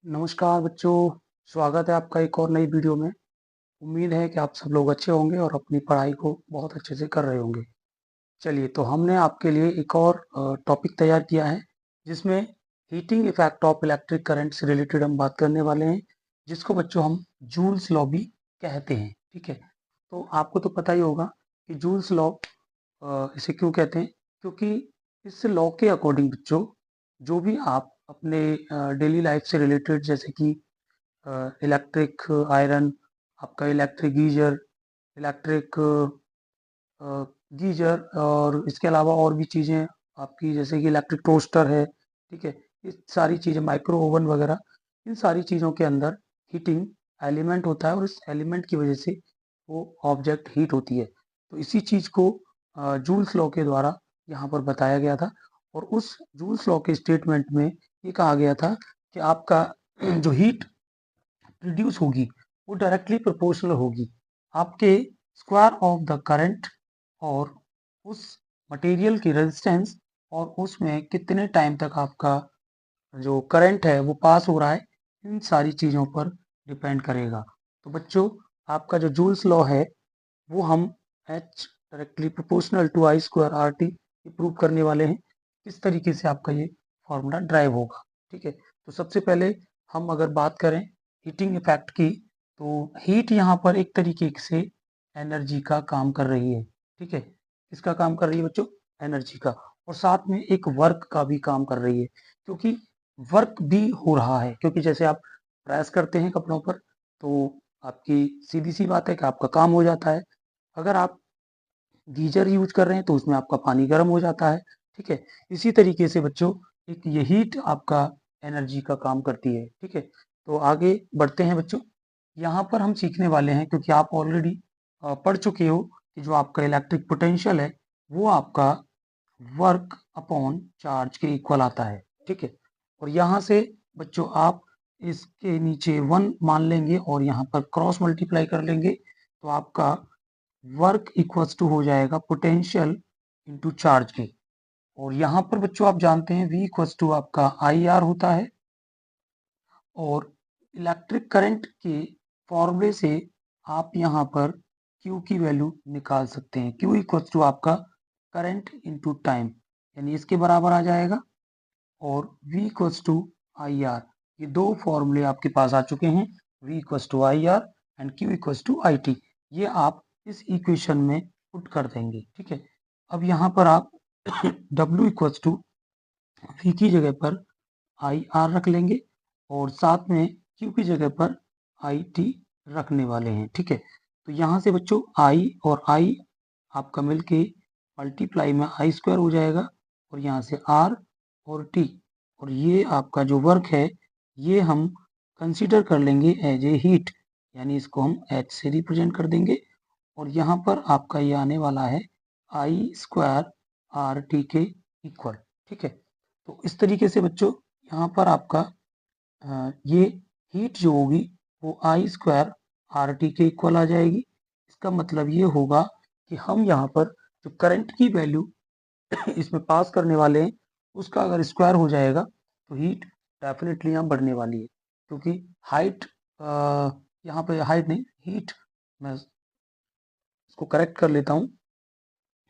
नमस्कार बच्चों, स्वागत है आपका एक और नई वीडियो में। उम्मीद है कि आप सब लोग अच्छे होंगे और अपनी पढ़ाई को बहुत अच्छे से कर रहे होंगे। चलिए, तो हमने आपके लिए एक और टॉपिक तैयार किया है, जिसमें heating effect of electric current से रिलेटेड हम बात करने वाले हैं, जिसको बच्चों हम जूल्स लॉ भी कहते हैं। ठीक है, तो आपको तो पता ही होगा कि जूल्स लॉ इसे क्यों कहते हैं, क्योंकि इस लॉ के अकॉर्डिंग बच्चों जो भी आप अपने डेली लाइफ से रिलेटेड, जैसे कि इलेक्ट्रिक आयरन, आपका इलेक्ट्रिक गीजर, इलेक्ट्रिक गीजर और इसके अलावा और भी चीज़ें आपकी, जैसे कि इलेक्ट्रिक टोस्टर है। ठीक है, ये सारी चीज़ें, माइक्रो ओवन वगैरह, इन सारी चीज़ों के अंदर हीटिंग एलिमेंट होता है और इस एलिमेंट की वजह से वो ऑब्जेक्ट हीट होती है। तो इसी चीज़ को जूल्स लॉ के द्वारा यहाँ पर बताया गया था, और उस जूल्स लॉ के स्टेटमेंट में ये कहा गया था कि आपका जो हीट रिड्यूस होगी वो डायरेक्टली प्रोपोर्शनल होगी आपके स्क्वायर ऑफ द करंट और उस मटेरियल की रेजिस्टेंस और उसमें कितने टाइम तक आपका जो करंट है वो पास हो रहा है, इन सारी चीज़ों पर डिपेंड करेगा। तो बच्चों, आपका जो जूल्स लॉ है वो हम H directly proportional to I square R T prove करने वाले हैं। किस तरीके से आपका ये फॉर्मूला ड्राइव होगा। ठीक है, तो सबसे पहले हम अगर बात करें हीटिंग इफेक्ट की, तो हीट यहाँ पर एक तरीके से एनर्जी का काम कर रही है। ठीक है, किसका काम कर रही है बच्चों? एनर्जी का। और साथ में एक वर्क का भी काम कर रही है, क्योंकि वर्क भी हो रहा है, क्योंकि जैसे आप प्रेस करते हैं कपड़ों पर, तो आपकी सीधी सी बात है कि आपका काम हो जाता है। अगर आप गीजर यूज कर रहे हैं तो उसमें आपका पानी गर्म हो जाता है। ठीक है, इसी तरीके से बच्चों एक ये हीट आपका एनर्जी का काम करती है। ठीक है, तो आगे बढ़ते हैं बच्चों। यहाँ पर हम सीखने वाले हैं, क्योंकि आप ऑलरेडी पढ़ चुके हो कि जो आपका इलेक्ट्रिक पोटेंशियल है वो आपका वर्क अपॉन चार्ज के इक्वल आता है। ठीक है, और यहाँ से बच्चों आप इसके नीचे 1 मान लेंगे और यहाँ पर क्रॉस मल्टीप्लाई कर लेंगे, तो आपका वर्क इक्वल्स टू हो जाएगा पोटेंशियल इंटू चार्ज के। और यहाँ पर बच्चों आप जानते हैं V इक्वल्स टू आपका आई आर होता है, और इलेक्ट्रिक करंट के फॉर्मूले से आप यहाँ पर Q की वैल्यू निकाल सकते हैं। Q इक्वल्स टू आपका करंट इंटू टाइम, यानी इसके बराबर आ जाएगा। और V equals to I R, ये दो फॉर्मूले आपके पास आ चुके हैं, V equals to I R and Q equals to I T. ये आप इस इक्वेशन में पुट कर देंगे। ठीक है, अब यहाँ पर आप W इक्वल्स टू V की जगह पर आई आर रख लेंगे और साथ में Q की जगह पर आई टी रखने वाले हैं। ठीक है, तो यहाँ से बच्चों I और I आपका मिलके मल्टीप्लाई में आई स्क्वायर हो जाएगा, और यहाँ से R और T, और ये आपका जो वर्क है ये हम कंसीडर कर लेंगे एज ए हीट, यानी इसको हम H से रिप्रेजेंट कर देंगे। और यहाँ पर आपका ये आने वाला है आई स्क्वायर आर टी के इक्वल। ठीक है, तो इस तरीके से बच्चों यहाँ पर आपका ये हीट जो होगी वो आई स्क्वायर आर टी के इक्वल आ जाएगी। इसका मतलब ये होगा कि हम यहाँ पर जो करंट की वैल्यू इसमें पास करने वाले हैं उसका अगर स्क्वायर हो जाएगा तो हीट डेफिनेटली यहाँ बढ़ने वाली है, क्योंकि हाइट, यहाँ पे हाइट नहीं, हीट, मैं इसको करेक्ट कर लेता हूँ।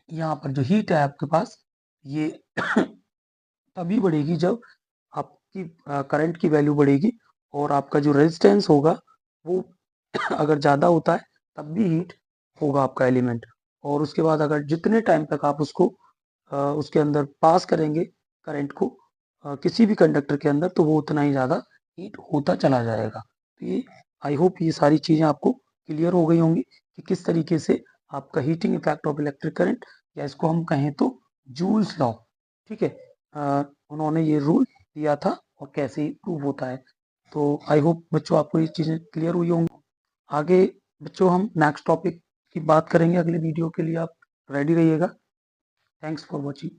यहाँ पर जो हीट है आपके पास, ये तभी बढ़ेगी जब आपकी करंट की वैल्यू बढ़ेगी, और आपका जो रेजिस्टेंस होगा वो अगर ज़्यादा होता है तब भी हीट होगा आपका एलिमेंट। और उसके बाद अगर जितने टाइम तक आप उसको उसके अंदर पास करेंगे करंट को, किसी भी कंडक्टर के अंदर, तो वो उतना ही ज़्यादा हीट होता चला जाएगा। तो ये, आई होप ये सारी चीज़ें आपको क्लियर हो गई होंगी कि किस तरीके से आपका heating effect of electric current, या इसको हम कहें तो जूल्स लॉ, ठीक है, उन्होंने ये रूल दिया था और कैसे प्रूव होता है। तो आई होप बच्चों आपको ये चीज़ें क्लियर हुई होंगी। आगे बच्चों हम नेक्स्ट टॉपिक की बात करेंगे अगले वीडियो के लिए, आप रेडी रहिएगा। Thanks for watching.